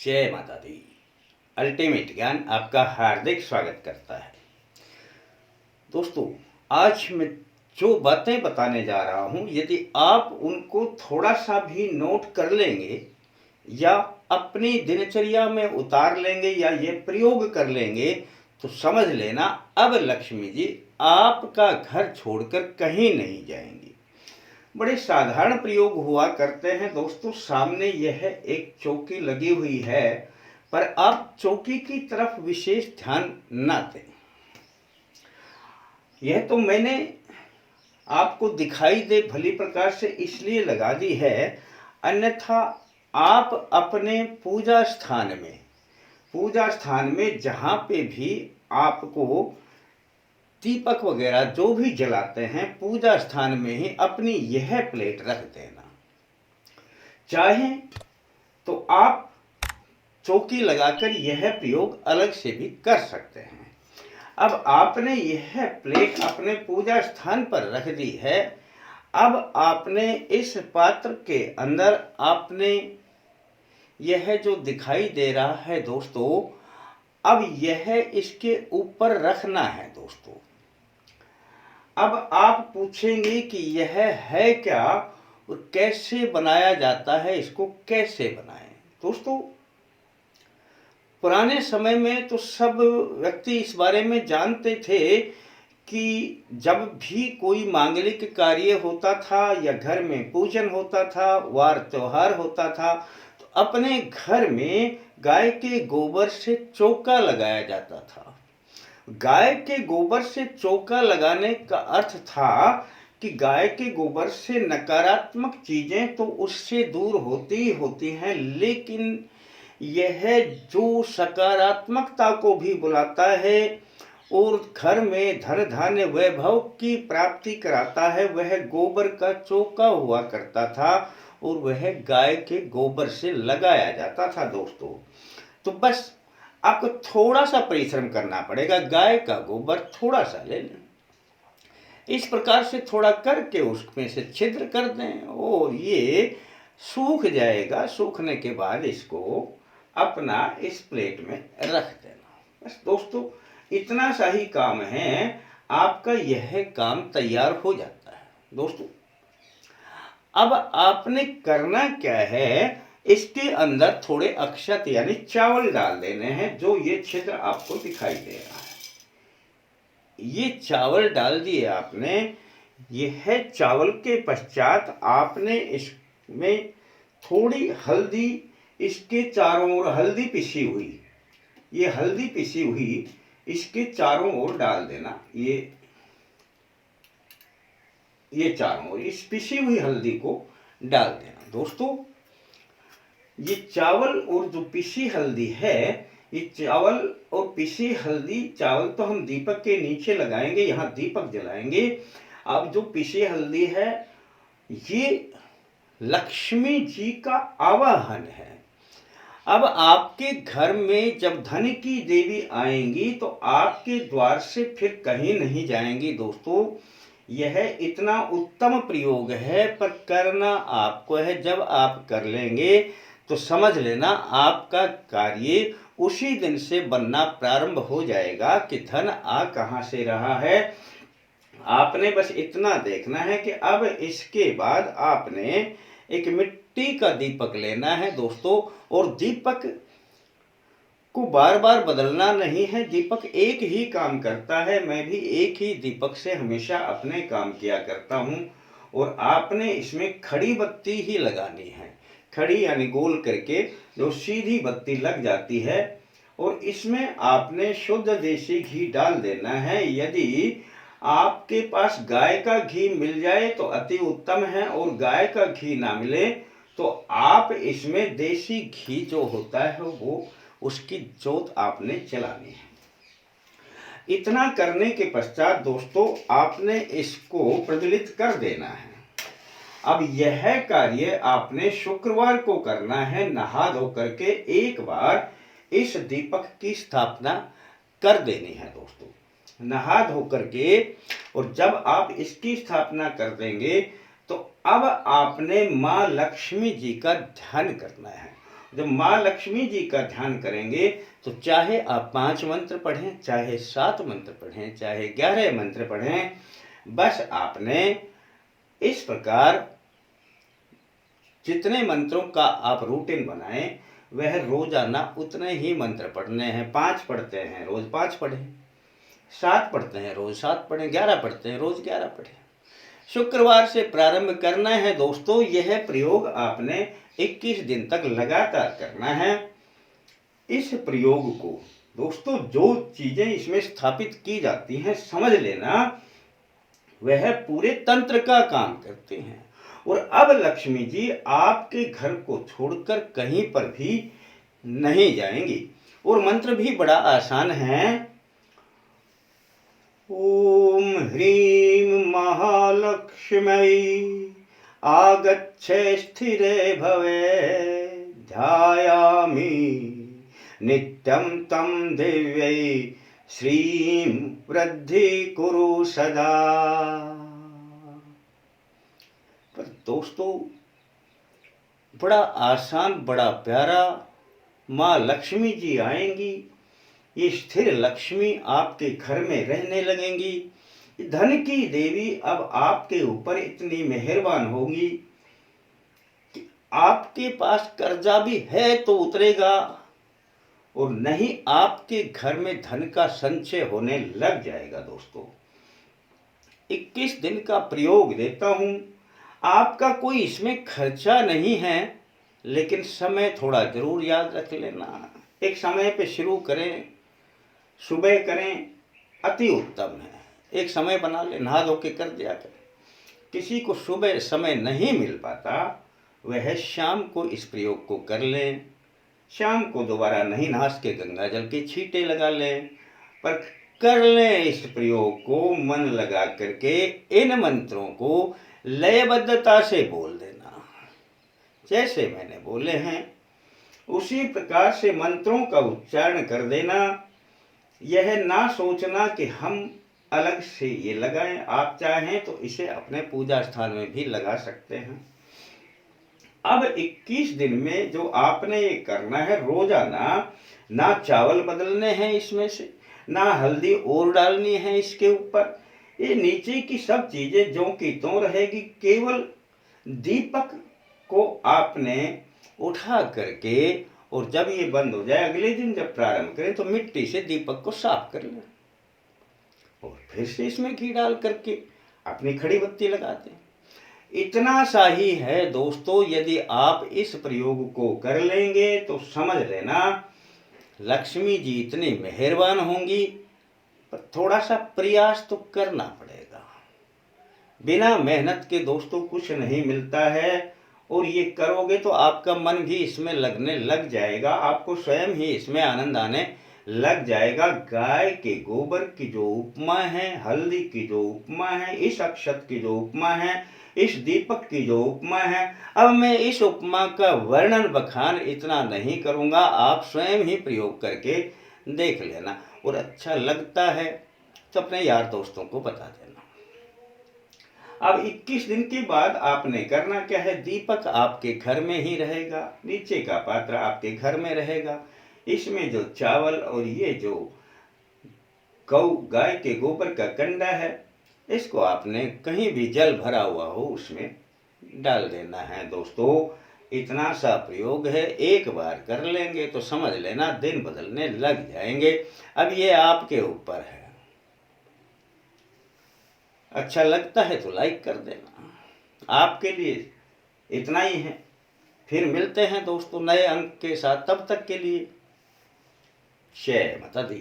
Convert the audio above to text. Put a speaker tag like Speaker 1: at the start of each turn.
Speaker 1: जय माता दी। अल्टीमेट ज्ञान आपका हार्दिक स्वागत करता है। दोस्तों, आज मैं जो बातें बताने जा रहा हूँ, यदि आप उनको थोड़ा सा भी नोट कर लेंगे या अपनी दिनचर्या में उतार लेंगे या ये प्रयोग कर लेंगे तो समझ लेना अब लक्ष्मी जी आपका घर छोड़कर कहीं नहीं जाएंगी। बड़े साधारण प्रयोग हुआ करते हैं दोस्तों। सामने यह एक चौकी लगी हुई है, पर आप चौकी की तरफ विशेष ध्यान न दें। यह तो मैंने आपको दिखाई दे भली प्रकार से इसलिए लगा दी है, अन्यथा आप अपने पूजा स्थान में जहाँ पे भी आपको दीपक वगैरह जो भी जलाते हैं, पूजा स्थान में ही अपनी यह प्लेट रख देना। चाहें तो आप चौकी लगाकर यह प्रयोग अलग से भी कर सकते हैं। अब आपने यह प्लेट अपने पूजा स्थान पर रख दी है। अब आपने इस पात्र के अंदर आपने यह जो दिखाई दे रहा है दोस्तों, अब यह इसके ऊपर रखना है दोस्तों। अब आप पूछेंगे कि यह है क्या और कैसे बनाया जाता है, इसको कैसे बनाएं। दोस्तों, पुराने समय में तो सब व्यक्ति इस बारे में जानते थे कि जब भी कोई मांगलिक कार्य होता था या घर में पूजन होता था, वार त्योहार होता था, तो अपने घर में गाय के गोबर से चौका लगाया जाता था। गाय के गोबर से चौका लगाने का अर्थ था कि गाय के गोबर से नकारात्मक चीजें तो उससे दूर होती ही होती हैं, लेकिन यह जो सकारात्मकता को भी बुलाता है और घर में धन धान्य वैभव की प्राप्ति कराता है, वह गोबर का चौका हुआ करता था और वह गाय के गोबर से लगाया जाता था दोस्तों। तो बस आपको थोड़ा सा परिश्रम करना पड़ेगा। गाय का गोबर थोड़ा सा ले लें, इस प्रकार से थोड़ा करके उसमें से छिद्र कर दें और ये सूख जाएगा। सूखने के बाद इसको अपना इस प्लेट में रख देना। बस दोस्तों, इतना सा ही काम है, आपका यह काम तैयार हो जाता है। दोस्तों, अब आपने करना क्या है, इसके अंदर थोड़े अक्षत यानी चावल डाल देने हैं, जो ये छिद्र आपको दिखाई दे रहा है। ये चावल डाल दिए आपने। यह चावल के पश्चात आपने इसमें थोड़ी हल्दी, इसके चारों ओर हल्दी पिसी हुई, ये हल्दी पिसी हुई इसके चारों ओर डाल देना। ये चारों ओर इस पिसी हुई हल्दी को डाल देना। दोस्तों, ये चावल और जो पिसी हल्दी है, ये चावल और पिसी हल्दी, चावल तो हम दीपक के नीचे लगाएंगे, यहाँ दीपक जलाएंगे। अब जो पिसी हल्दी है, ये लक्ष्मी जी का आवाहन है। अब आपके घर में जब धन की देवी आएंगी तो आपके द्वार से फिर कहीं नहीं जाएंगी। दोस्तों, यह इतना उत्तम प्रयोग है, पर करना आपको है। जब आप कर लेंगे तो समझ लेना आपका कार्य उसी दिन से बनना प्रारंभ हो जाएगा कि धन आ कहाँ से रहा है। आपने बस इतना देखना है कि अब इसके बाद आपने एक मिट्टी का दीपक लेना है दोस्तों, और दीपक को बार बार बदलना नहीं है। दीपक एक ही काम करता है। मैं भी एक ही दीपक से हमेशा अपने काम किया करता हूँ। और आपने इसमें खड़ी बत्ती ही लगानी है। खड़ी यानी गोल करके जो सीधी बत्ती लग जाती है, और इसमें आपने शुद्ध देसी घी डाल देना है। यदि आपके पास गाय का घी मिल जाए तो अति उत्तम है, और गाय का घी ना मिले तो आप इसमें देसी घी जो होता है वो उसकी जोत आपने जलानी है। इतना करने के पश्चात दोस्तों, आपने इसको प्रज्वलित कर देना है। अब यह कार्य आपने शुक्रवार को करना है। नहा धो करके एक बार इस दीपक की स्थापना कर देनी है दोस्तों, नहा धो करके। और जब आप इसकी स्थापना कर देंगे तो अब आपने माँ लक्ष्मी जी का ध्यान करना है। जब माँ लक्ष्मी जी का ध्यान करेंगे तो चाहे आप 5 मंत्र पढ़ें, चाहे 7 मंत्र पढ़ें, चाहे 11 मंत्र पढ़ें, बस आपने इस प्रकार जितने मंत्रों का आप रूटीन बनाएं वह रोजाना उतने ही मंत्र पढ़ने हैं। 5 पढ़ते हैं रोज 5 पढ़ें, 7 पढ़ते हैं रोज 7 पढ़ें, 11 पढ़ते हैं रोज 11 पढ़ें। शुक्रवार से प्रारंभ करना है दोस्तों। यह प्रयोग आपने 21 दिन तक लगातार करना है। इस प्रयोग को दोस्तों जो चीजें इसमें स्थापित की जाती हैं समझ लेना, वह पूरे तंत्र का काम करते हैं। और अब लक्ष्मी जी आपके घर को छोड़कर कहीं पर भी नहीं जाएंगी। और मंत्र भी बड़ा आसान है। ओम ह्रीं महालक्ष्म्यै आगच्छे स्थिरे भवे ध्यायामि नित्यं तं देव्यै श्रीं वृद्धि कुरु सदा। पर दोस्तों बड़ा आसान, बड़ा प्यारा, माँ लक्ष्मी जी आएंगी, ये स्थिर लक्ष्मी आपके घर में रहने लगेंगी। धन की देवी अब आपके ऊपर इतनी मेहरबान होगी कि आपके पास कर्जा भी है तो उतरेगा, और नहीं आपके घर में धन का संचय होने लग जाएगा। दोस्तों 21 दिन का प्रयोग देता हूं, आपका कोई इसमें खर्चा नहीं है, लेकिन समय थोड़ा जरूर याद रख लेना। एक समय पे शुरू करें, सुबह करें, अति उत्तम है। एक समय बना ले, नहा धो के कर दिया करें। किसी को सुबह समय नहीं मिल पाता, वह शाम को इस प्रयोग को कर लें। शाम को दोबारा नहीं नहास के गंगा जल के छींटे लगा लें, पर कर लें इस प्रयोग को मन लगा करके। इन मंत्रों को लयबद्धता से बोल देना, जैसे मैंने बोले हैं उसी प्रकार से मंत्रों का उच्चारण कर देना। यह ना सोचना कि हम अलग से ये लगाएं, आप चाहें तो इसे अपने पूजा स्थान में भी लगा सकते हैं। अब 21 दिन में जो आपने ये करना है, रोजाना ना चावल बदलने हैं इसमें से, ना हल्दी और डालनी है इसके ऊपर। ये नीचे की सब चीजें ज्यों की त्यों रहेगी। केवल दीपक को आपने उठा करके, और जब ये बंद हो जाए अगले दिन जब प्रारंभ करें तो मिट्टी से दीपक को साफ कर लें, और फिर से इसमें घी डाल करके अपनी खड़ी बत्ती लगा दें। इतना सा ही है दोस्तों। यदि आप इस प्रयोग को कर लेंगे तो समझ लेना लक्ष्मी जी इतनी मेहरबान होंगी। पर थोड़ा सा प्रयास तो करना पड़ेगा। बिना मेहनत के दोस्तों कुछ नहीं मिलता है, और ये करोगे तो आपका मन भी इसमें लगने लग जाएगा, आपको स्वयं ही इसमें आनंद आने लग जाएगा। गाय के गोबर की जो उपमा है, हल्दी की जो उपमा है, इस अक्षत की जो उपमा है, इस दीपक की जो उपमा है, अब मैं इस उपमा का वर्णन बखान इतना नहीं करूंगा, आप स्वयं ही प्रयोग करके देख लेना। और अच्छा लगता है तो अपने यार दोस्तों को बता देना। अब 21 दिन के बाद आपने करना क्या है, दीपक आपके घर में ही रहेगा, नीचे का पात्र आपके घर में रहेगा। इसमें जो चावल और ये जो गाय के गोबर का कंडा है, इसको आपने कहीं भी जल भरा हुआ हो उसमें डाल देना है। दोस्तों इतना सा प्रयोग है, एक बार कर लेंगे तो समझ लेना दिन बदलने लग जाएंगे। अब ये आपके ऊपर है। अच्छा लगता है तो लाइक कर देना, आपके लिए इतना ही है। फिर मिलते हैं दोस्तों नए अंक के साथ, तब तक के लिए जय माता दी।